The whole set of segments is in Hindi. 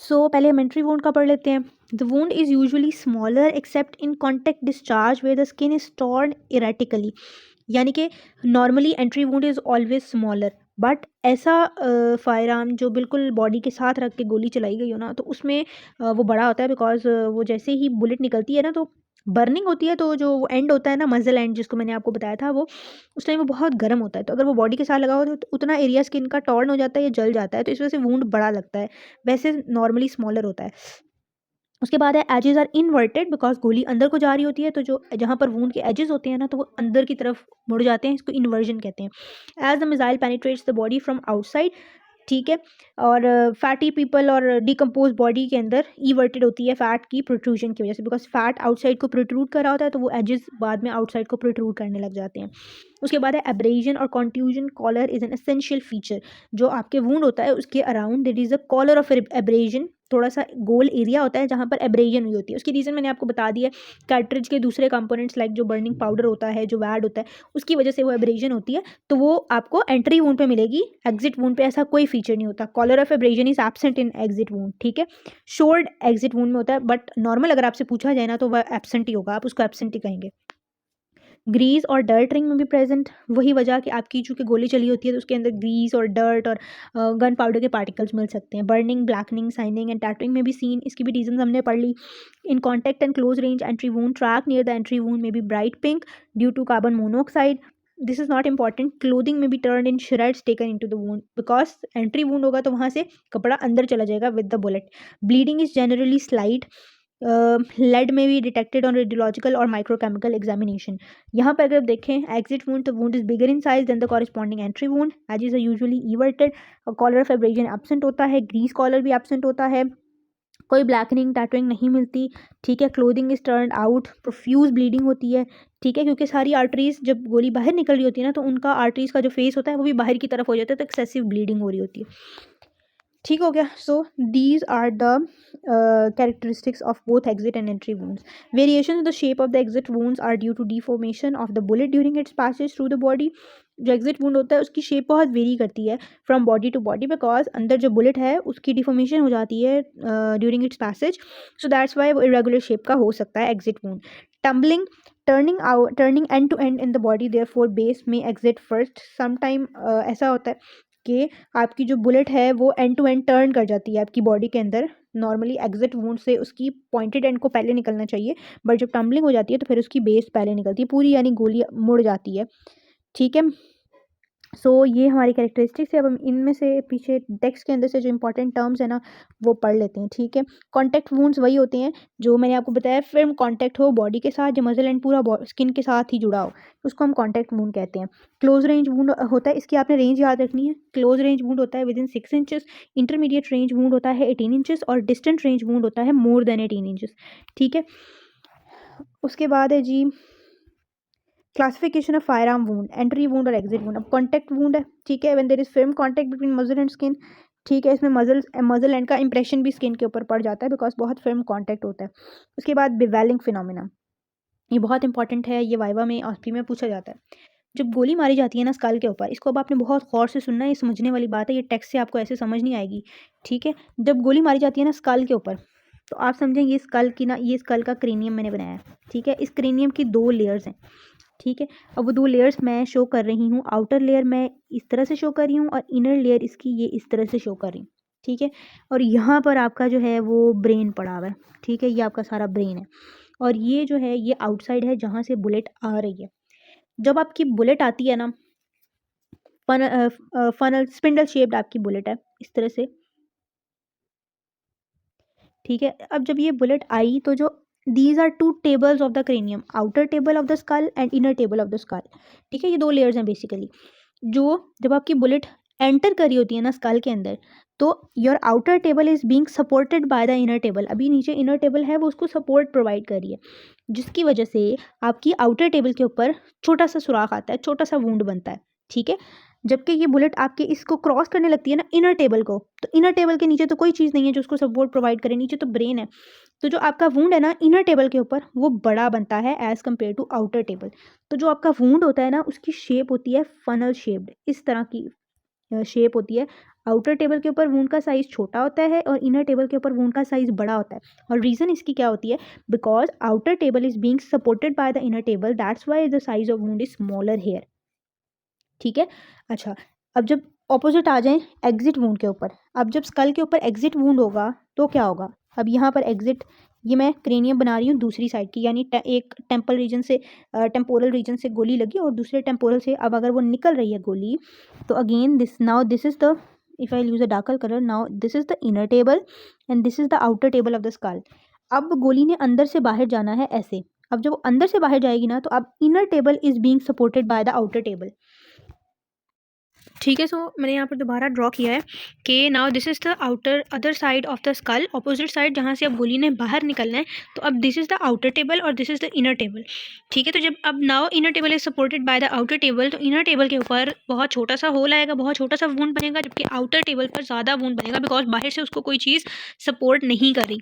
सो पहले हम एंट्री वुंड का पढ़ लेते हैं। The wound is usually smaller except in contact discharge where the skin is torn erratically, यानी कि normally entry wound is always smaller, but ऐसा फायर आर्म जो बिल्कुल बॉडी के साथ रख के गोली चलाई गई हो ना, तो उसमें वो बड़ा होता है, बिकॉज वो जैसे ही बुलेट निकलती है ना तो बर्निंग होती है, तो जो एंड होता है ना, मजल एंड जिसको मैंने आपको बताया था, वो उस टाइम वो बहुत गर्म होता है, तो अगर वो बॉडी के साथ लगा हो तो उतना एरिया स्किन का टॉर्न हो जाता है या जल जाता है, तो इस वजह से वुंड बड़ा लगता है। वैसे नॉर्मली स्मॉलर होता है। उसके बाद है एजेस आर इनवर्टेड, बिकॉज गोली अंदर को जा रही होती है, तो जो जहाँ पर वूंड के एजेस होते हैं ना, तो वो अंदर की तरफ मुड़ जाते हैं, इसको इन्वर्जन कहते हैं। As the missile penetrates the body from outside, ठीक है। और फैटी पीपल और डिकम्पोज बॉडी के अंदर इवर्टेड होती है फैट की प्रोट्रूजन की वजह से, बिकॉज फैट आउटसाइड को प्रोट्रूड कर रहा होता है, तो वो एजेस बाद में आउटसाइड को प्रोट्रूड करने लग जाते हैं। उसके बाद है एब्रेजन और contusion. Collar is an essential feature, जो आपके वूंड होता है उसके around there is a collar of abrasion, थोड़ा सा गोल एरिया होता है जहाँ पर एब्रेजन हुई होती है। उसकी रीज़न मैंने आपको बता दिया है, कार्ट्रिज के दूसरे कंपोनेंट्स लाइक जो बर्निंग पाउडर होता है, जो वैड होता है, उसकी वजह से वो एब्रेजन होती है, तो वो आपको एंट्री वूंड पे मिलेगी। एग्जिट वूंड पे ऐसा कोई फीचर नहीं होता। Collar of abrasion is absent in exit wound, ठीक है। शोर्ड एग्जिट वूंड में होता है, बट नॉर्मल अगर आपसे पूछा जाए ना तो वह एब्सेंट ही होगा, आप उसको एब्सेंट ही कहेंगे। ग्रीस और डर्ट रिंग में भी प्रेजेंट, वही वजह कि आपकी चूँकि गोली चली होती है तो उसके अंदर ग्रीस और डर्ट और गन पाउडर के पार्टिकल्स मिल सकते हैं। Burning, blackening, singeing and tattooing में भी सीन, इसकी भी रीजन हमने पढ़ ली। In contact and close range entry wound, track near the entry wound में be bright pink due to carbon monoxide. This is not important. Clothing में भी turn in shreds taken into the wound, because entry wound होगा तो वहाँ से कपड़ा अंदर चला जाएगा with the bullet. Bleeding is generally slight. Lead में भी डिटेक्टेड ऑन रेडियोलॉजिकल और माइक्रोकेमिकल एग्जामिनेशन। यहाँ पर अगर आप देखें एग्जिट वूंड, तो wound is bigger in size then the corresponding entry wound. Edges are usually everted और कॉलर ऑफ एब्रेजन एब्सेंट होता है, ग्रीस कॉलर भी एब्सेंट होता है, कोई ब्लैकनिंग टैटूइंग नहीं मिलती, ठीक है। Clothing is turn out, profuse bleeding होती है, ठीक है, क्योंकि सारी आर्टरीज जब गोली बाहर निकल रही होती है ना, तो उनका आर्टरीज का जो फेस होता है वो भी बाहर की तरफ हो जाता है, तो एक्सेसिव ब्लीडिंग हो रही होती है। ठीक हो गया। So these are the characteristics of both exit and entry wounds. Variation in the shape of the exit wounds are due to deformation of the bullet during its passage through the body. जो एग्जिट वूंड होता है उसकी शेप बहुत वेरी करती है from body to body, because अंदर जो बुलेट है उसकी डिफॉर्मेशन हो जाती है during its passage, so that's why वो इरेगुलर शेप का हो सकता है exit wound. Tumbling, turning end to end in the body, therefore base में एग्जिट फर्स्ट। समटाइम ऐसा होता है कि आपकी जो बुलेट है वो एंड टू एंड टर्न कर जाती है आपकी बॉडी के अंदर। नॉर्मली एग्जिट वूंड से उसकी पॉइंटेड एंड को पहले निकलना चाहिए, बट जब टम्बलिंग हो जाती है तो फिर उसकी बेस पहले निकलती है पूरी, यानी गोली मुड़ जाती है, ठीक है। सो ये हमारी कैरेक्टरिस्टिक्स है। अब हम इनमें से पीछे टेक्स्ट के अंदर से जो इंपॉर्टेंट टर्म्स है ना वो पढ़ लेते हैं, ठीक है। कॉन्टैक्ट वूंड्स वही होते हैं जो मैंने आपको बताया, फिल्म कॉन्टैक्ट हो बॉडी के साथ, जो मसल एंड पूरा स्किन के साथ ही जुड़ा हो, उसको हम कॉन्टैक्ट वूंड कहते हैं। क्लोज रेंज वूंड होता है, इसकी आपने रेंज याद रखनी है। क्लोज रेंज वूंड होता है with in 6 inches, intermediate range wound होता है 18 इंचेस, और डिस्टेंट रेंज वूंड होता है मोर देन 18 इंचेस, ठीक है। उसके बाद है जी classification of fire arm wound, entry wound और एग्जिट वूंड। अब कॉन्टैक्ट वूंड है, ठीक है, when there is firm contact between muzzle and skin, ठीक है, इसमें मसल एंड का इंप्रेशन भी स्किन के ऊपर पड़ जाता है बिकॉज बहुत फिल्म कॉन्टैक्ट होता है। उसके बाद बिवेलिंग फिनोमिना, ये बहुत इंपॉर्टेंट है, ये वाइवा में ऑस्पी में पूछा जाता है। जब गोली मारी जाती है ना स्कल के ऊपर, इसको अब आपने बहुत गौर से सुनना है, ये समझने वाली बात है, ये टेक्स्ट से आपको ऐसे समझ नहीं आएगी, ठीक है। जब गोली मारी जाती है ना स्कल के ऊपर, तो आप समझें ये स्कल की ना, ये स्कल का क्रेनियम मैंने बनाया है, ठीक है। इस क्रेनियम की 2 लेयर्स हैं, ठीक है। अब वो 2 लेयर्स मैं शो कर रही हूँ। आउटर लेयर मैं इस तरह से शो कर रही हूँ और इनर लेयर इसकी ये इस तरह से शो कर रही हूँ, ठीक है। और यहाँ पर आपका जो है वो ब्रेन पड़ा हुआ है, ठीक है, ये आपका सारा ब्रेन है। और ये जो है ये आउटसाइड है जहाँ से बुलेट आ रही है। जब आपकी बुलेट आती है ना, फनल स्पिंडल शेप्ड आपकी बुलेट है इस तरह से, ठीक है। अब जब ये बुलेट आई तो जो these are 2 tables of the cranium, outer table of the skull and inner table of the skull, ठीक है, ये 2 लेयर्स हैं बेसिकली। जो जब आपकी बुलेट एंटर करी होती है ना स्कल के अंदर, तो your outer table is being supported by the inner table. अभी नीचे इनर टेबल है वो उसको सपोर्ट प्रोवाइड कर रही है, जिसकी वजह से आपकी आउटर टेबल के ऊपर छोटा सा सुराख आता है, छोटा सा वूंड बनता है, ठीक है। जबकि ये बुलेट आपके इसको क्रॉस करने लगती है ना इनर टेबल को, तो इनर टेबल के नीचे तो कोई चीज़ नहीं है जो उसको सपोर्ट प्रोवाइड करे, नीचे तो ब्रेन है। तो जो आपका वूंड है ना इनर टेबल के ऊपर वो बड़ा बनता है as compare to outer table. तो जो आपका वूंड होता है ना उसकी शेप होती है फनल शेप्ड, इस तरह की शेप होती है आउटर टेबल के ऊपर वूंड का साइज़ छोटा होता है और इनर टेबल के ऊपर वूंड का साइज़ बड़ा होता है। और रीज़न इसकी क्या होती है, because outer table is being supported by the inner table, that's why the size of wound is smaller here. ठीक है। अच्छा, अब जब ऑपोजिट आ जाएं एग्जिट वूंड के ऊपर, अब जब स्कल के ऊपर एग्जिट वूंड होगा तो क्या होगा, अब यहाँ पर एग्जिट, ये मैं क्रेनियम बना रही हूँ दूसरी साइड की, यानी एक टेम्पल रीजन से, टेम्पोरल रीजन से गोली लगी और दूसरे टेम्पोरल से अब अगर वो निकल रही है गोली, तो again this, now this is the, if I use a darker colour, now this is the inner table and this is the outer table of the school. अब गोली ने अंदर से बाहर जाना है ऐसे, अब जब वो अंदर से बाहर जाएगी ना, तो अब inner table is being supported by the outer table. ठीक है। सो मैंने यहाँ पर दोबारा ड्रॉ किया है कि now this is the outer other side of the school, opposite side जहाँ से अब गोली ने बाहर निकलना है, तो अब this is the outer table और this is the inner table. ठीक है। तो जब अब now inner table is supported by the outer table, तो इनर टेबल के ऊपर बहुत छोटा सा होल आएगा, बहुत छोटा सा वूंड बनेगा, जबकि आउटर टेबल पर ज़्यादा वूंड बनेगा बिकॉज बाहर से उसको कोई चीज़ सपोर्ट नहीं कर रही।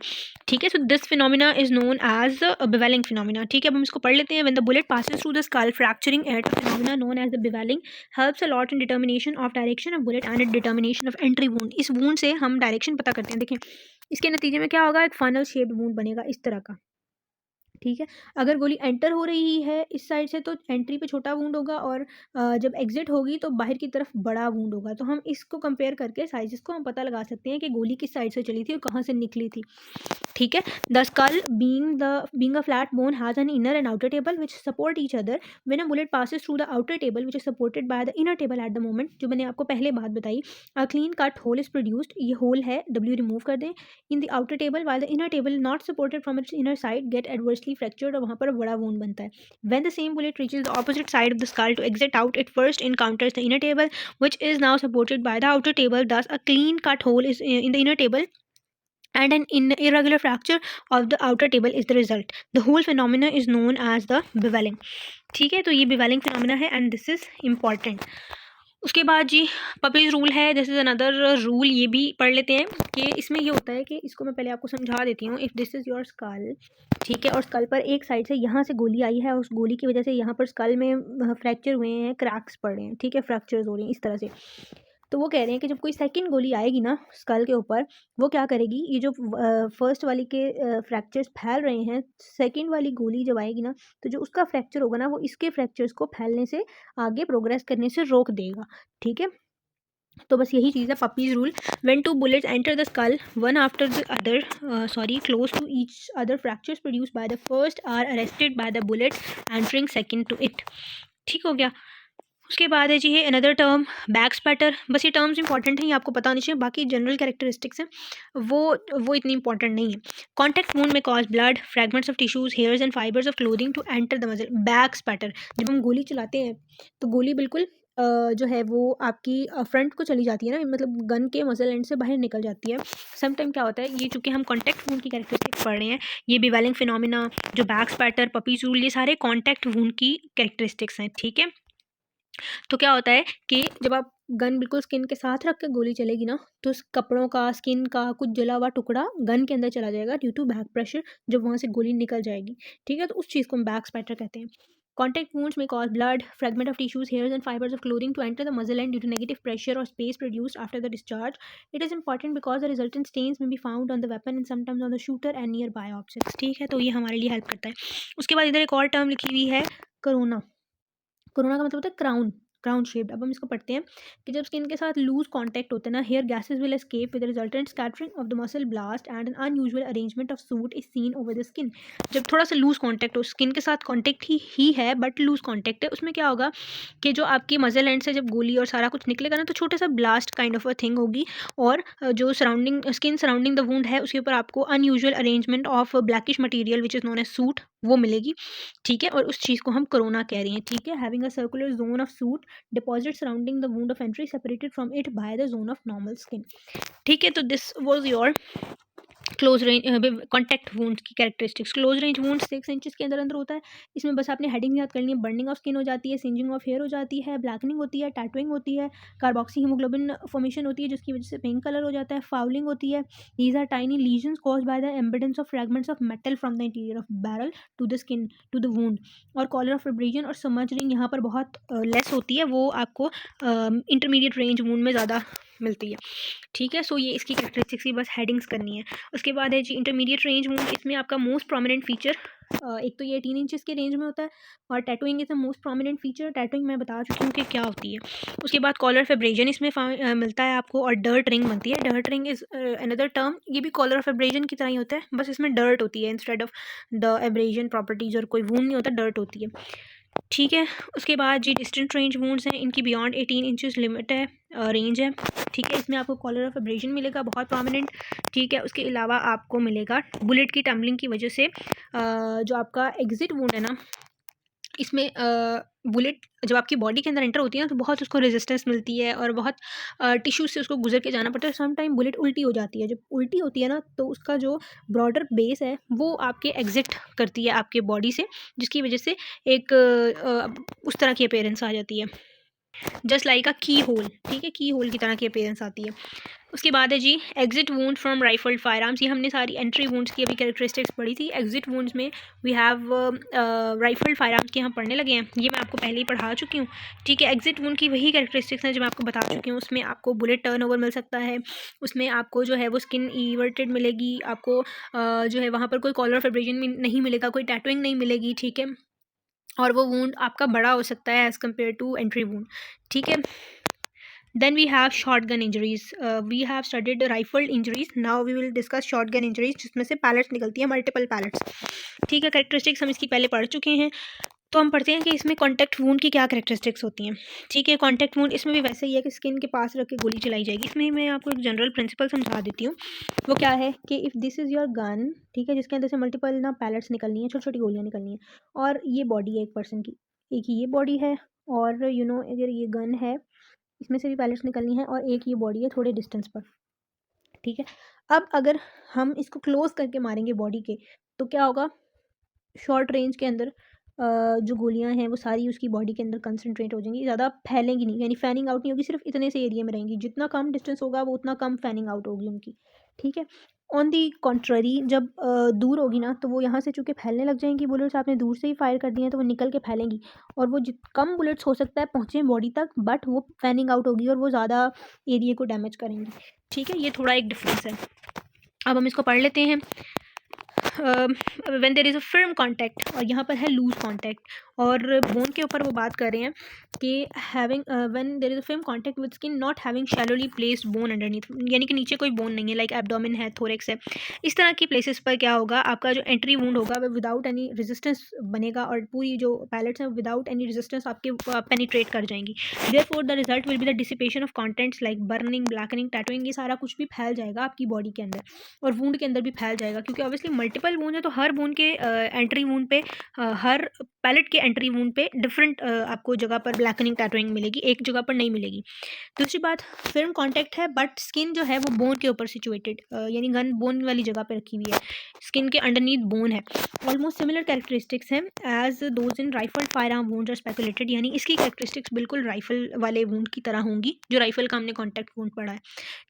ठीक है। So this phenomena is known as bevelling phenomena. ठीक है। अब हम इसको पढ़ लेते हैं। When the bullet passes through the skull fracturing it, phenomena known as the bevelling helps a lot in determination of direction of bullet and determination of entry wound। इस wound से हम डायरेक्शन पता करते हैं। देखें, इसके नतीजे में क्या होगा, एक फनल शेप्ड वूंड बनेगा इस तरह का। ठीक है। अगर गोली एंटर हो रही है इस साइड से तो एंट्री पे छोटा वूंड होगा, और जब एग्जिट होगी तो बाहर की तरफ बड़ा वूंड होगा। तो हम इसको कंपेयर करके साइजेस को हम पता लगा सकते हैं कि गोली किस साइड से चली थी और कहाँ से निकली थी। ठीक है। The skull being a flat bone has an inner and outer table which support each other। when a bullet passes through the outer table which is supported by the inner table at the moment, जो मैंने आपको पहले बात बताई, a clean cut hole is produced। ये होल है, W रिमूव कर दें, in the outer table while the inner table not supported from its inner side get adversely fractured, और वहाँ पर बड़ा wound बनता है। when the same bullet reaches the opposite side of the skull to exit out, it first encounters the inner table which is now supported by the outer table, thus a clean cut hole is in the inner table and an irregular fracture of the outer table is the result। the whole phenomena is known as the bevelling। ठीक है। तो ये bevelling phenomena है and this is important। उसके बाद जी पपीज रूल है, दिस इज़ अनदर रूल, ये भी पढ़ लेते हैं कि इसमें ये होता है कि इसको मैं पहले आपको समझा देती हूँ। If this is your skull, ठीक है, और स्कल पर एक साइड से यहाँ से गोली आई है, उस गोली की वजह से यहाँ पर स्कल में फ्रैक्चर हुए हैं, क्रैक्स पड़े हैं, ठीक है, फ्रैक्चर्स हो रही हैं इस तरह से। तो वो कह रहे हैं कि जब कोई सेकंड गोली आएगी ना स्कल के ऊपर, वो क्या करेगी, ये जो फर्स्ट वाली के फ्रैक्चर्स फैल रहे हैं, सेकंड वाली गोली जब आएगी ना, तो जो उसका फ्रैक्चर होगा ना, वो इसके फ्रैक्चर्स को फैलने से, आगे प्रोग्रेस करने से रोक देगा। ठीक है। तो बस यही चीज़ है Puppe's rule. When two bullets enter the skull one after the other, close to each other, fractures produced by the first are arrested by the bullet entering second to it. ठीक हो गया। उसके बाद है जी है अनदर टर्म बैक स्पैटर। बस ये टर्म्स इंपॉर्टेंट हैं, ये आपको पता होनी चाहिए, बाकी जनरल कैरेक्टरिस्टिक्स हैं वो इतनी इंपॉर्टेंट नहीं है। कॉन्टैक्ट वूंड में cause blood, fragments of tissues, hairs and fibres of clothing to enter the muzzle. Back spatter, जब हम गोली चलाते हैं तो गोली बिल्कुल जो है वो आपकी फ्रंट को चली जाती है ना, मतलब गन के मसल एंड से बाहर निकल जाती है। सम टाइम क्या होता है, ये चूँकि हम कॉन्टैक्ट वूंड की कैरेक्टरिस्टिक्स पढ़ रहे हैं, ये बिवेलिंग फिनोमिना, जो बैक स्पैटर, पपीज रूल, ये सारे कॉन्टैक्ट वूंड की कैरेक्टरिस्टिक्स हैं। ठीक है। तो क्या होता है कि जब आप गन बिल्कुल स्किन के साथ रख के गोली चलेगी ना, तो उस कपड़ों का, स्किन का कुछ जला हुआ टुकड़ा गन के अंदर चला जाएगा ड्यू टू बैक प्रेशर, जब वहाँ से गोली निकल जाएगी। ठीक है। तो उस चीज़ को हम बैक स्पैटर कहते हैं। Contact wounds may cause blood, fragment of tissues, hairs and fibres of clothing to enter the muzzle and due to negative pressure और space produced after the discharge. It is important because the resultant stains may be found on the weapon and sometimes on the shooter and near by objects. ठीक है। तो ये हमारे लिए हेल्प करता है। उसके बाद इधर एक और टर्म लिखी हुई है, कोरोना। कोरोना का मतलब होता है क्राउन, क्राउन शेप्ड। अब हम इसको पढ़ते हैं कि जब स्किन के साथ लूज कांटेक्ट होते हैं ना, here gases will escape with resultant scattering of the muzzle blast and an unusual arrangement of soot is seen over the skin. जब थोड़ा सा लूज कांटेक्ट हो, स्किन के साथ कांटेक्ट ही है बट लूज कांटेक्ट है, उसमें क्या होगा कि जो आपकी मसल एंड से जब गोली और सारा कुछ निकलेगा ना, तो छोटा सा blast kind of a thing होगी, और जो surrounding skin surrounding the wound है उसके ऊपर आपको unusual arrangement of blackish material which is known as soot, वो मिलेगी। ठीक है। और उस चीज़ को हम कोरोना कह रहे हैं। ठीक है। Having a circular zone of suit deposit surrounding the wound of entry separated from it by the zone of normal skin। ठीक है। तो this was your close range contact wound की characteristics. Close range wound 6 inches के अंदर अंदर होता है। इसमें बस आपने हेडिंग याद करनी है, बर्निंग ऑफ स्किन हो जाती है, सिंजिंग ऑफ हेयर हो जाती है, ब्लैकनिंग होती है, टैटूइंग होती है, कार्बोक्सी हीमोग्लोबिन फॉर्मेशन होती है जिसकी वजह से पिंक कलर हो जाता है, फाउलिंग होती है। These are tiny lesions caused by the embedment of fragments of metal from the interior of barrel to the skin to the wound. और कॉलर ऑफ एब्रेजन और समझरिंग यहाँ पर बहुत लेस होती है, वो आपको इंटरमीडिएट रेंज वूंड में ज़्यादा मिलती है। ठीक है, सो ये इसकी कैरेक्टरिस्टिक्स की बस हेडिंग्स करनी है। उसके बाद है जी इंटरमीडिएट रेंज वूंड। इसमें आपका मोस्ट प्रोमिनेंट फीचर एक तो ये 18 इंचज़ के रेंज में होता है और tattooing is the most prominent feature. Tattooing मैं बता चुकी हूँ कि क्या होती है। उसके बाद कॉलर फेब्रेजन इसमें मिलता है आपको और डर्ट रिंग बनती है। Dirt ring is another term, ये भी कॉलर ऑफ एब्रेजन की तरह ही होता है, बस इसमें डर्ट होती है instead of the abrasion properties, और कोई वूंड नहीं होता, डर्ट होती है। ठीक है, उसके बाद जी डिस्टेंट रेंज वूंड्स हैं, इनकी बियॉन्ड 18 इंचज़ लिमिट है, रेंज है। ठीक है, इसमें आपको कॉलर ऑफ एब्रेजन मिलेगा बहुत प्रोमिनेंट। ठीक है, उसके अलावा आपको मिलेगा बुलेट की टम्बलिंग की वजह से जो आपका एग्जिट वूंड है ना, इसमें बुलेट जब आपकी बॉडी के अंदर एंटर होती है ना, तो बहुत उसको रेजिस्टेंस मिलती है और बहुत टिश्यूज से उसको गुजर के जाना पड़ता है। सम टाइम बुलेट उल्टी हो जाती है, जब उल्टी होती है ना तो उसका जो ब्रॉडर बेस है वो आपके एग्जिट करती है आपके बॉडी से, जिसकी वजह से एक उस तरह की अपीयरेंस आ जाती है, जस्ट लाइक अ की होल। ठीक है, की होल की तरह की अपीयरेंस आती है। उसके बाद है जी exit wound from rifled fire arms. ये हमने सारी एंट्री वूंड्स की अभी कैरेक्टरिस्टिक्स पढ़ी थी। एग्जिट वूंड्स में we have rifled fire arms की हम पढ़ने लगे हैं, ये मैं आपको पहले ही पढ़ा चुकी हूँ। ठीक है, एग्जिट वूंड की वही कैरेक्टरिस्टिक्स हैं जो मैं आपको बता चुकी हूँ। उसमें आपको बुलेट टर्नओवर मिल सकता है, उसमें आपको जो है वो स्किन इवर्टेड मिलेगी, आपको जो है वहाँ पर कोई कॉलर ऑफ एब्रेजन नहीं मिलेगा, कोई टैटूइंग नहीं मिलेगी। ठीक है, और वो वूंड आपका बड़ा हो सकता है as compare to entry wound. ठीक है, then we have shotgun injuries. We have studied rifled injuries, now we will discuss shotgun injuries जिसमें से पैलेट्स निकलती है, मल्टीपल पैलेट्स। ठीक है, कैरेक्टरिस्टिक्स हम इसकी पहले पढ़ चुके हैं, तो हम पढ़ते हैं कि इसमें कॉन्टैक्ट वूंड की क्या कैरेक्टरिस्टिक्स होती हैं। ठीक है, कॉन्टैक्ट वूंड इसमें भी वैसे ही है कि स्किन के पास रख के गोली चलाई जाएगी। इसमें मैं आपको एक जनरल प्रिंसिपल समझा देती हूँ। वो क्या है कि if this is your gun, ठीक है, जिसके अंदर से मल्टीपल ना पैलेट्स निकलनी है, छोटी छोटी गोलियाँ निकलनी है, और ये बॉडी है एक पर्सन की, एक ही ये बॉडी है, और अगर ये गन है, इसमें से भी पैलेट्स निकलनी है, और एक ये बॉडी है थोड़े डिस्टेंस पर। ठीक है, अब अगर हम इसको क्लोज करके मारेंगे बॉडी के, तो क्या होगा, शॉर्ट रेंज के अंदर जो गोलियां हैं वो सारी उसकी बॉडी के अंदर कंसंट्रेट हो जाएंगी, ज़्यादा फैलेंगी नहीं, यानी फैनिंग आउट नहीं होगी, सिर्फ इतने से एरिया में रहेंगी। जितना कम डिस्टेंस होगा वो उतना कम फैनिंग आउट होगी उनकी। ठीक है, ऑन दी कॉन्ट्ररी जब दूर होगी ना, तो वो यहाँ से चूँकि फैलने लग जाएंगी, बुलेट्स आपने दूर से ही फायर कर दी हैं तो वो निकल के फैलेंगी, और वो जित कम बुलेट्स हो सकता है पहुँचे बॉडी तक, बट वो फैनिंग आउट होगी और वो ज़्यादा एरिया को डैमेज करेंगी। ठीक है, ये थोड़ा एक डिफरेंस है। अब हम इसको पढ़ लेते हैं। When there is a firm contact, और यहाँ पर है लूज कॉन्टैक्ट, और बोन के ऊपर वो बात कर रहे हैं कि having when there is a firm contact with skin not having shallowly placed bone underneath, यानी कि नीचे कोई बोन नहीं है, लाइक एब्डोमेन है, थोरेक्स है, इस तरह की प्लेसेस पर क्या होगा, आपका जो एंट्री वूंड होगा वो विदाउट एनी रेजिस्टेंस बनेगा, और पूरी जो पैलेट्स हैं विदाउट एनी रेजिस्टेंस आपके पेनिट्रेट कर जाएंगी। Therefore the result will be the dissipation of contents like burning, blackening, tattooing, ये सारा कुछ भी फैल जाएगा आपकी बॉडी के अंदर, और वूंड के अंदर भी फैल जाएगा, क्योंकि ऑब्वियसली मल्टीपल वूंड है, तो हर वूंड के एंट्री वूंड पे हर पैलेट के एंट्री वूंड पे डिफरेंट आपको जगह पर ब्लैकनिंग, टैटूइंग मिलेगी, एक जगह पर नहीं मिलेगी। दूसरी बात, फिल्म कॉन्टैक्ट है बट स्किन जो है वो बोन के ऊपर सिचुएटेड, यानी गन बोन वाली जगह पे रखी हुई है, स्किन के अंडरनीथ बोन है। ऑलमोस्ट सिमिलर कैरेक्टरिस्टिक्स हैं as those in rifle fire arm wound are speculated, यानी इसकी कैरेक्टरिस्टिक्स बिल्कुल राइफल वाले वूंड की तरह होंगी, जो राइफल का हमने कॉन्टैक्ट वूंड पढ़ा है।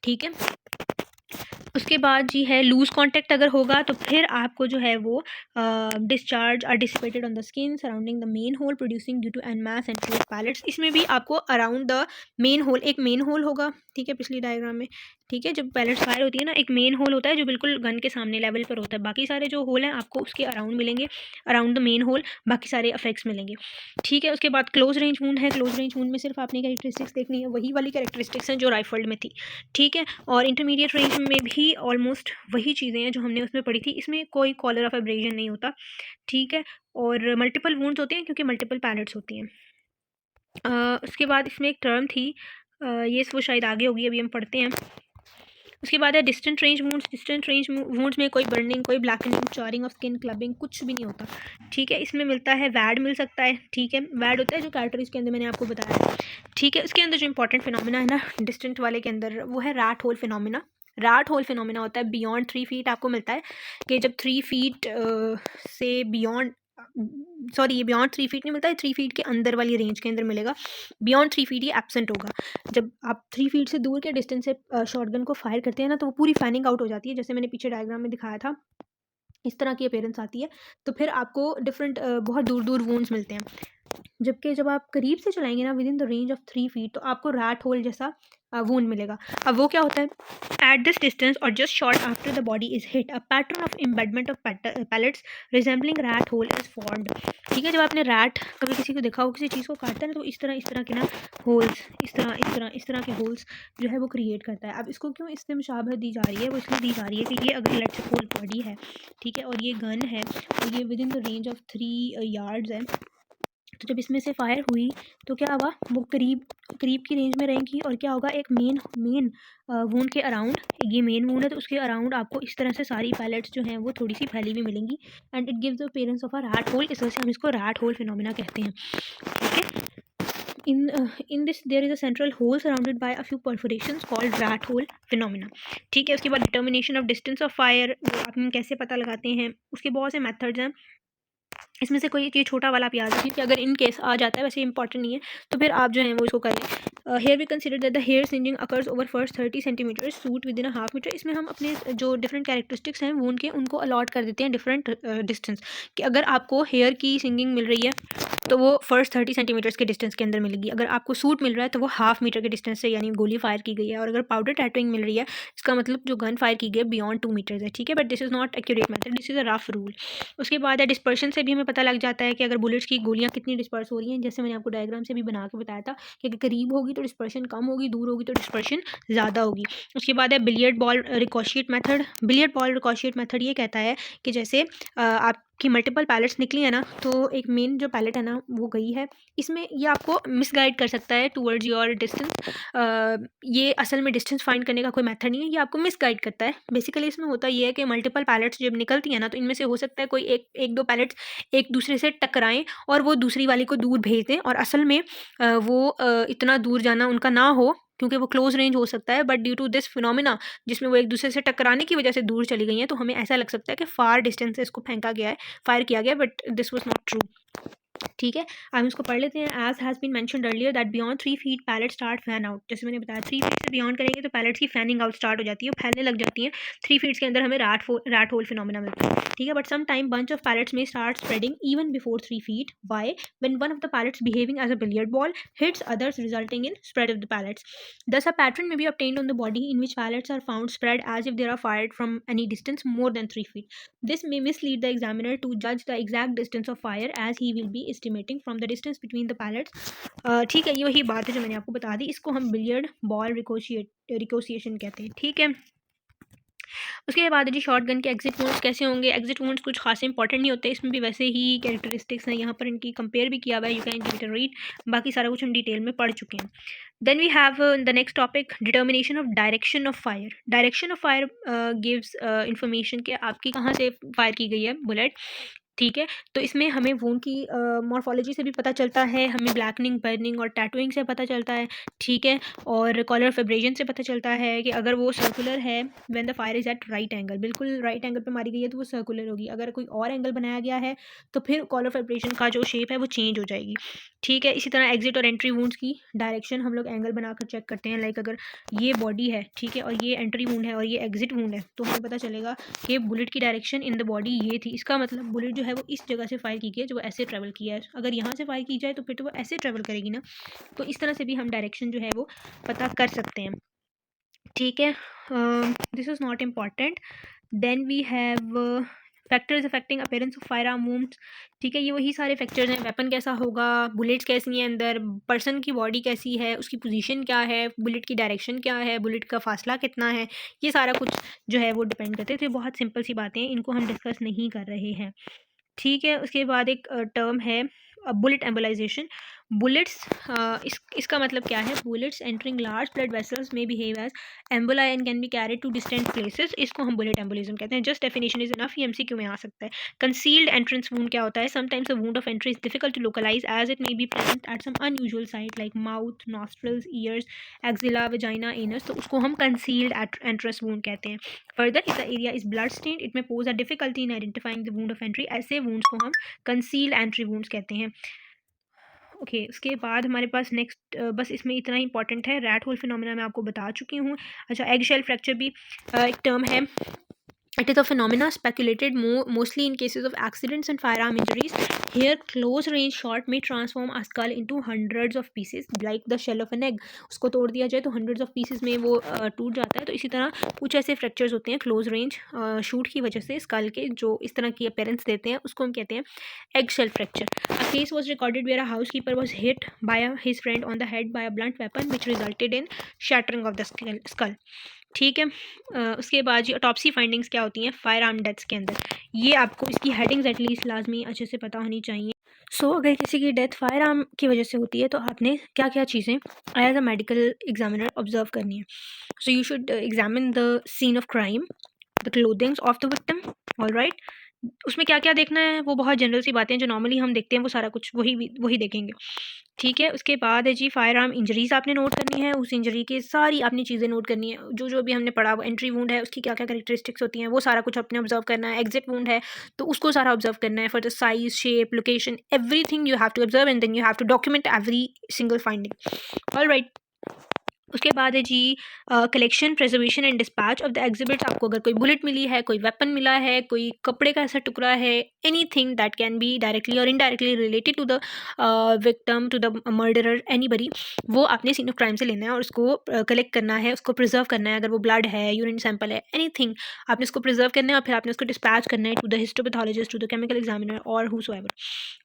ठीक है, उसके बाद जी है लूज कॉन्टैक्ट अगर होगा तो फिर आपको जो है वो discharge are dissipated on the skin surrounding the main hole producing due to an mass and pellets. इसमें भी आपको अराउंड द मेन होल, एक मेन होल होगा, ठीक है, पिछली डायग्राम में। ठीक है, जब पैलेट्स फायर होती है ना, एक मेन होल होता है जो बिल्कुल गन के सामने लेवल पर होता है, बाकी सारे जो होल हैं आपको उसके अराउंड मिलेंगे, अराउंड द मेन होल बाकी सारे इफेक्ट्स मिलेंगे। ठीक है, उसके बाद क्लोज रेंज वूंड है। क्लोज रेंज वूंड में सिर्फ आपने कैरेक्टरिस्टिक्स देखनी है, वही वाली कैरेक्टरिस्टिक्स हैं जो राइफल्ड में थी। ठीक है, और इंटरमीडिएट रेंज में भी ऑलमोस्ट वही चीज़ें हैं जो हमने उसमें पढ़ी थी, इसमें कोई कॉलर ऑफ एब्रेजन नहीं होता। ठीक है, और मल्टीपल वूंड्स होते हैं क्योंकि मल्टीपल पैलेट्स होती हैं। उसके बाद इसमें एक टर्म थी, ये वो शायद आगे होगी, अभी हम पढ़ते हैं। उसके बाद है distant range wounds. Distant range wounds में कोई बर्निंग, कोई ब्लैकनिंग, चारिंग ऑफ स्किन, क्लबिंग कुछ भी नहीं होता। ठीक है, इसमें मिलता है वैड मिल सकता है। ठीक है, वैड होता है जो कैरेक्टरिस्टिक्स के अंदर मैंने आपको बताया। ठीक है, इसके अंदर जो इंपॉर्टेंट फिनोमिना है ना डिस्टेंट वाले के अंदर, वो है rat hole phenomena. Rat hole phenomena होता है बियॉन्ड 3 फीट, आपको मिलता है कि जब 3 फीट से बियॉन्ड, सॉरी ये बियॉन्ड 3 फीट नहीं मिलता है, 3 फीट के अंदर वाली रेंज के अंदर मिलेगा, बियॉन्ड 3 फीट ये एब्सेंट होगा। जब आप 3 फीट से दूर के डिस्टेंस से शॉटगन को फायर करते हैं ना, तो वो पूरी फैनिंग आउट हो जाती है, जैसे मैंने पीछे डायग्राम में दिखाया था, इस तरह की अपीयरेंस आती है। तो फिर आपको डिफरेंट बहुत दूर दूर वूंड्स मिलते हैं, जबकि जब आप करीब से चलाएंगे ना with in the range of 3 feet, तो आपको रैट होल जैसा वूंड मिलेगा। अब वो क्या होता है, एट दिस डिस्टेंस और just short after the body is hit a pattern of embedment of pellets resembling rat hole is formed. ठीक है, जब आपने रैट कभी किसी को देखा हो किसी चीज़ को काटता है ना, तो इस तरह के ना होल्स, इस तरह के होल्स जो है वो क्रिएट करता है। अब इसको क्यों इससे मुशाबहत दी जा रही है, वो इसलिए दी जा रही है कि ये अगर इलेक्ट्रिक बॉडी है, ठीक है, और ये गन है और ये with in the range of 3 yards है, तो जब इसमें से फायर हुई तो क्या हुआ, वो करीब करीब की रेंज में रहेंगी और क्या होगा, एक मेन मेन वूंड के अराउंड, ये मेन वूंड है तो उसके अराउंड आपको इस तरह से सारी पैलेट्स जो हैं वो थोड़ी सी फैली हुई मिलेंगी and it gives the appearance of a rat hole. इस वजह से हम इसको रैट होल फिनोमिना कहते हैं। ठीक है, in this there is a central hole surrounded by a few perforations called rat hole phenomena। ठीक है, उसके बाद determination of distance of fire, वो आप हम कैसे पता लगाते हैं, उसके बहुत से मेथड्स हैं। इसमें से कोई चीज़ छोटा वाला आप याद रखिए कि अगर इन केस आ जाता है, वैसे इंपॉर्टेंट नहीं है, तो फिर आप जो है वो इसको करें। Here we consider that the hair singeing occurs over first 30 centimetre soot within a half metre. इसमें हम अपने जो डिफरेंट कैरेक्टरिस्टिक्स हैं वूंड के, उनको अलॉट कर देते हैं डिफरेंट डिस्टेंस, कि अगर आपको हेयर की सिंगिंग मिल रही है तो वो फर्स्ट 30 सेंटीमीटर्स के डिस्टेंस के अंदर मिलेगी। अगर आपको सूट मिल रहा है तो वो हाफ मीटर के डिस्टेंस से, यानी गोली फायर की गई है। और अगर पाउडर टैटूइंग मिल रही है, इसका मतलब जो गन फायर की गई है बियॉन्ड 2 मीटर्स है। ठीक है, but this is not accurate method, this is a rough rule. उसके बाद है डिस्पर्शन से भी हमें पता लग जाता है कि अगर बुलेट्स की गोलियां कितनी डिस्पर्स हो रही हैं। जैसे मैंने आपको डायग्राम से भी बना के बताया था कि अगर करीब होगी तो डिस्पर्शन कम होगी, दूर होगी तो डिस्पर्शन ज़्यादा होगी। उसके बाद है billiard ball ricochet method. Billiard ball ricochet method ये कहता है कि जैसे आपकी मल्टीपल पैलेट्स निकली है ना, तो एक मेन जो पैलेट है ना वो गई है, इसमें ये आपको मिसगाइड कर सकता है टूवर्ड्स योर डिस्टेंस। ये असल में डिस्टेंस फाइंड करने का कोई मेथड नहीं है, ये आपको मिसगाइड करता है। बेसिकली इसमें होता ये है कि मल्टीपल पैलेट्स जब निकलती है ना, तो इनमें से हो सकता है कोई एक दो पैलेट्स एक दूसरे से टकराएं और वो दूसरी वाली को दूर भेज दें, और असल में वो इतना दूर जाना उनका ना हो, क्योंकि वो क्लोज रेंज हो सकता है, but due to this phenomena जिसमें वो एक दूसरे से टकराने की वजह से दूर चली गई हैं, तो हमें ऐसा लग सकता है कि फार डिस्टेंस से इसको फेंका गया है, फायर किया गया, but this was not true. ठीक है, अब इसको पढ़ लेते हैं। As has been mentioned earlier that beyond 3 feet pellet start fan out. जैसे मैंने बताया 3 फीट से बियॉन्ड करेंगे तो पैलेट्स की फैनिंग आउट स्टार्ट हो जाती है, फैलने लग जाती हैं। 3 फीट्स के अंदर हमें रैट होल फिनोमिना मिलता है। ठीक है, but some time bunch of pellets may start spreading even before 3 feet. Why? When one of the pellets behaving as a billiard ball hits others resulting in spread of the pellets. Thus, a pattern may be obtained on the body in which pellets are found spread as if they are fired from any distance more than 3 feet. This may mislead the examiner to judge the exact distance of fire, as he will be estimating from the distance between the pellets. ठीक है, ये वही बात है जो मैंने आपको बता दी। इसको हम बिलियर्ड बॉल रिकोशिएशन कहते हैं। ठीक है, उसके बाद जी शॉर्ट गन के एग्जिट वुंड्स कैसे होंगे। एग्जिट वुंड्स कुछ खास इंपॉर्टेंट नहीं होते, इसमें भी वैसे ही कैरेक्टरिस्टिक्स हैं, यहाँ पर इनकी कंपेयर भी किया हुआ है, you can give it a read. बाकी सारा कुछ हम डिटेल में पढ़ चुके हैं। Then we have the next topic determination of direction of fire. Direction of fire gives information कि आपकी कहाँ से फायर की गई है बुलेट। ठीक है, तो इसमें हमें वूंड की मॉर्फोलॉजी से भी पता चलता है, हमें ब्लैकनिंग, बर्निंग और टैटूइंग से पता चलता है। ठीक है, और कॉलर ऑफ एब्रेजन से पता चलता है कि अगर वो सर्कुलर है, when the fire is at right angle, बिल्कुल राइट एंगल पे मारी गई है तो वो सर्कुलर होगी। अगर कोई और एंगल बनाया गया है तो फिर कॉलर ऑफ एब्रेजन का जो शेप है वो चेंज हो जाएगी। ठीक है, इसी तरह एग्जिट और एंट्री वूंड्स की डायरेक्शन हम लोग एंगल बनाकर चेक करते हैं। लाइक अगर ये बॉडी है, ठीक है, और ये एंट्री वूंड है और ये एग्जिट वूंड है, तो हमें पता चलेगा कि बुलेट की डायरेक्शन इन द बॉडी ये थी। इसका मतलब बुलेट जो है वो इस जगह से फायर की गई है, जो ऐसे ट्रेवल किया है। अगर यहाँ से फायर की जाए तो फिर तो वो ऐसे ट्रेवल करेगी ना, तो इस तरह से भी हम डायरेक्शन जो है वो पता कर सकते हैं। ठीक है, this is not important. Then we have factors affecting appearance of firearm wounds. ठीक है, ये वही सारे फैक्टर्स हैं, वेपन कैसा होगा, बुलेट्स कैसी हैं अंदर, पर्सन की बॉडी कैसी है, उसकी पोजीशन क्या है, बुलेट की डायरेक्शन क्या है, बुलेट का फासला कितना है, ये सारा कुछ जो है वो डिपेंड करते हैं। तो ये बहुत सिंपल सी बातें हैं, इनको हम डिस्कस नहीं कर रहे हैं। ठीक है, उसके बाद एक टर्म है बुलेट एम्बोलाइजेशन। बुलेट्स इसका मतलब क्या है, bullets entering large blood vessels may behave as emboli and can be carried to distant places. इसको हम बुलेट एम्बोलिज्म कहते हैं। जस्ट डेफिनेशन इज इनफ, ये एमसीक्यू में आ सकता है। कंसील्ड एंट्रेंस वूंड क्या होता है, sometimes the wound of entry is difficult to localise as it may be present at some unusual site like mouth, nostrils, ears, axilla, vagina, anus, तो उसको हम कंसील्ड एंट्रेंस वूंड कहते हैं। Further if the area is blood stained it may pose a difficulty in identifying the wound of entry. ऐसे वूंड्स को हम कंसील्ड एंट्री वूंड्स कहते हैं। ओके, उसके बाद हमारे पास नेक्स्ट बस इसमें इतना ही इंपॉर्टेंट है। रैट होल फिनोमेना मैं आपको बता चुकी हूँ। अच्छा, एग शेल फ्रैक्चर भी एक टर्म है। It is a phenomena speculated mostly in cases of accidents and firearm injuries. Here, close range shot may transform a skull into hundreds of pieces, like the shell of an egg. उसको तोड़ दिया जाए तो hundreds of pieces में वो टूट जाता है. तो इसी तरह कुछ ऐसे fractures होते हैं close range shoot की वजह से skull के, जो इस तरह की appearance देते हैं, उसको हम कहते हैं egg shell fracture. A case was recorded where a housekeeper was hit by his friend on the head by a blunt weapon, which resulted in shattering of the skull. ठीक है. उसके बाद जी ऑटोप्सी फाइंडिंग्स क्या होती हैं फायर आर्म डेथ्स के अंदर, ये आपको इसकी हेडिंग्स एटलीस्ट लाजमी अच्छे से पता होनी चाहिए. अगर किसी की डेथ फायर आर्म की वजह से होती है तो आपने क्या क्या चीज़ें as a medical examiner observe करनी है. You should examine the scene of crime, the clothings of the victim. All right. उसमें क्या क्या देखना है वो बहुत जनरल सी बातें हैं जो नॉर्मली हम देखते हैं, वो सारा कुछ वही देखेंगे. ठीक है. उसके बाद है जी फायर आर्म इंजरीज आपने नोट करनी है. उस इंजरी की सारी आपने चीज़ें नोट करनी है, जो जो भी हमने पढ़ा. वो एंट्री वूंड है, उसकी क्या क्या कैरेक्टरिस्टिक्स होती हैं, वो सारा कुछ आपने ऑब्जर्व करना है. एग्जिट वूंड है तो उसको सारा ऑब्जर्व करना है. For the size, shape, location, everything you have to observe and then you have to document every single finding. All right. उसके बाद है जी collection, preservation and dispatch of the exhibits. आपको अगर कोई बुलेट मिली है, कोई वेपन मिला है, कोई कपड़े का ऐसा टुकड़ा है, anything that can be directly or indirectly related to the victim, to the murderer, anybody, वो आपने सीन ऑफ क्राइम से लेना है और उसको कलेक्ट करना है, उसको प्रिजर्व करना है. अगर वो ब्लड है, यूरिन सैंपल है, एनीथिंग, आपने उसको प्रिजर्व करना है और फिर आपने उसको डिस्पैच करना है to the histopathologist, to the chemical examiner और हुसोएवर.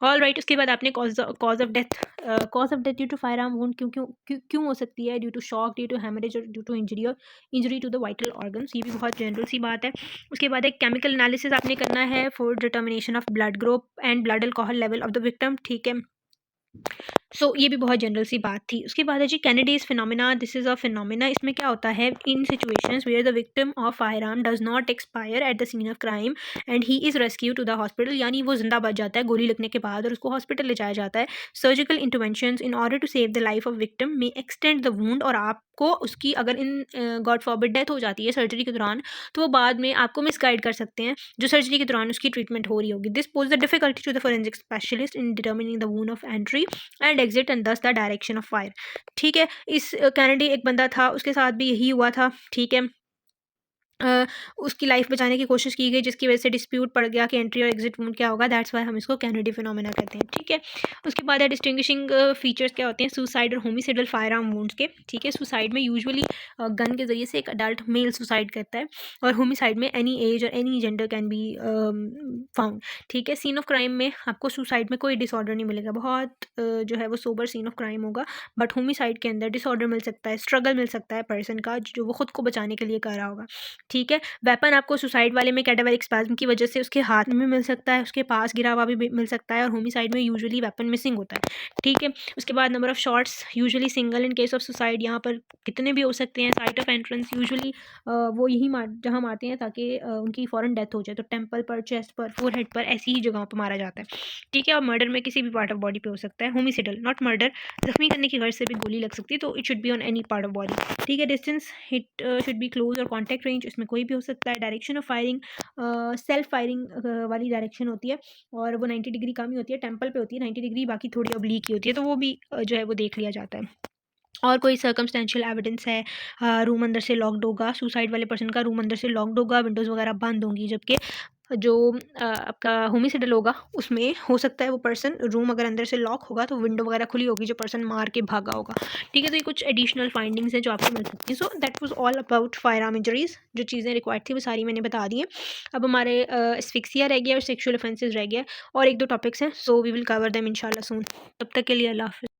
All right. उसके बाद आपने cause of death due to firearm wound क्यों हो सकती है, due to shock, due to haemorrhage और ड्यू टू इंजरी और injury to the vital organs. ये भी बहुत जनरल सी बात है. उसके बाद एक केमिकल एनालिसिस आपने करना है for determination of blood group and blood alcohol level of the victim. ठीक है. ये भी बहुत जनरल सी बात थी. उसके बाद है जी Kennedy's phenomena. This is a phenomena. इसमें क्या होता है, in situations where the victim of firearm does not expire at the scene of crime and he is rescue to the hospital, यानी वो जिंदा बच जाता है गोली लगने के बाद और उसको हॉस्पिटल ले जाया जाता है. Surgical intervention in order to save the life of victim may extend the wound. और आपको उसकी अगर इन गॉड फॉरबिड डेथ हो जाती है सर्जरी के दौरान, तो वो बाद में आपको मिसगाइड कर सकते हैं जो सर्जरी के दौरान उसकी ट्रीटमेंट हो रही होगी. This pose the difficulty to the forensic specialist in determining the wound of entry and exit and thus the direction of fire. ठीक है. इस कैनेडी एक बंदा था, उसके साथ भी यही हुआ था. ठीक है. उसकी लाइफ बचाने की कोशिश की गई जिसकी वजह से डिस्प्यूट पड़ गया कि एंट्री और एग्जिट वूंड क्या होगा. दैट्स वाई हम इसको कैनेडी फिनोमेना कहते हैं. ठीक है. उसके बाद है डिस्टिंग्विशिंग फीचर्स क्या होते हैं सुसाइड और होमिसाइडल फायर आर्म वूंड्स के. ठीक है. सुसाइड में यूजुअली गन के जरिए से एक अडल्ट मेल सुसाइड करता है और होमिसाइड में एनी एज और any gender can be found. ठीक है. सीन ऑफ क्राइम में आपको सुसाइड में कोई डिसऑर्डर नहीं मिलेगा, बहुत जो है वो सोबर सीन ऑफ क्राइम होगा. बट होमिसाइड के अंदर डिसऑर्डर मिल सकता है, स्ट्रगल मिल सकता है पर्सन का जो वो खुद को बचाने के लिए कर रहा होगा. ठीक है. वेपन आपको सुसाइड वाले में कैटाबैलिक स्पैज्म की वजह से उसके हाथ में मिल सकता है, उसके पास गिरा हुआ भी मिल सकता है और होमिसाइड में यूजुअली वेपन मिसिंग होता है. ठीक है. उसके बाद number of shots usually single in case of suicide. यहाँ पर कितने भी हो सकते हैं. साइट ऑफ एंट्रेंस यूजुअली वो यही जहाँ मारते हैं ताकि उनकी फ़ौरन डेथ हो जाए. तो टेम्पल पर, चेस्ट पर, फोरहेड पर, ऐसी ही जगहों पर मारा जाता है. ठीक है. और मर्डर में किसी भी पार्ट ऑफ बॉडी पे हो सकता है. होमिसाइडल नॉट मर्डर, जख्मी करने की गर्ज से भी गोली लग सकती है, तो it should be on any part of body. ठीक है. Distance hit should be close और कॉन्टैक्ट रेंज, इसमें कोई भी हो सकता है. Direction of firing self firing वाली डायरेक्शन होती है और वो 90 डिग्री कम ही होती है. टेम्पल पे होती है 90 डिग्री, बाकी थोड़ी ऑब्लीक ही होती है, तो वो भी जो है वो देख लिया जाता है. और कोई सर्कमस्टेंशियल एविडेंस है, रूम अंदर से लॉक्ड होगा, सुसाइड वाले पर्सन का रूम अंदर से लॉक्ड होगा, विंडोज़ वगैरह बंद होंगी, जबकि जो आपका होमिसाइडल होगा उसमें हो सकता है वो पर्सन रूम अगर अंदर से लॉक होगा तो विंडो वगैरह खुली होगी, जो पर्सन मार के भागा होगा. ठीक है. तो ये कुछ एडिशनल फाइंडिंग्स हैं जो आपको मिल सकती हैं. So that was all about fire arm injuries. जो चीज़ें रिक्वायर्ड थी वो सारी मैंने बता दी हैं. अब हमारे एस्फिक्सिया रह गया और सेक्शुअल ऑफेंसेस रह गया और एक दो टॉपिक्स हैं. So we will cover them इंशाल्लाह सून. तब तक के लिए अल्लाह हाफ़िज़.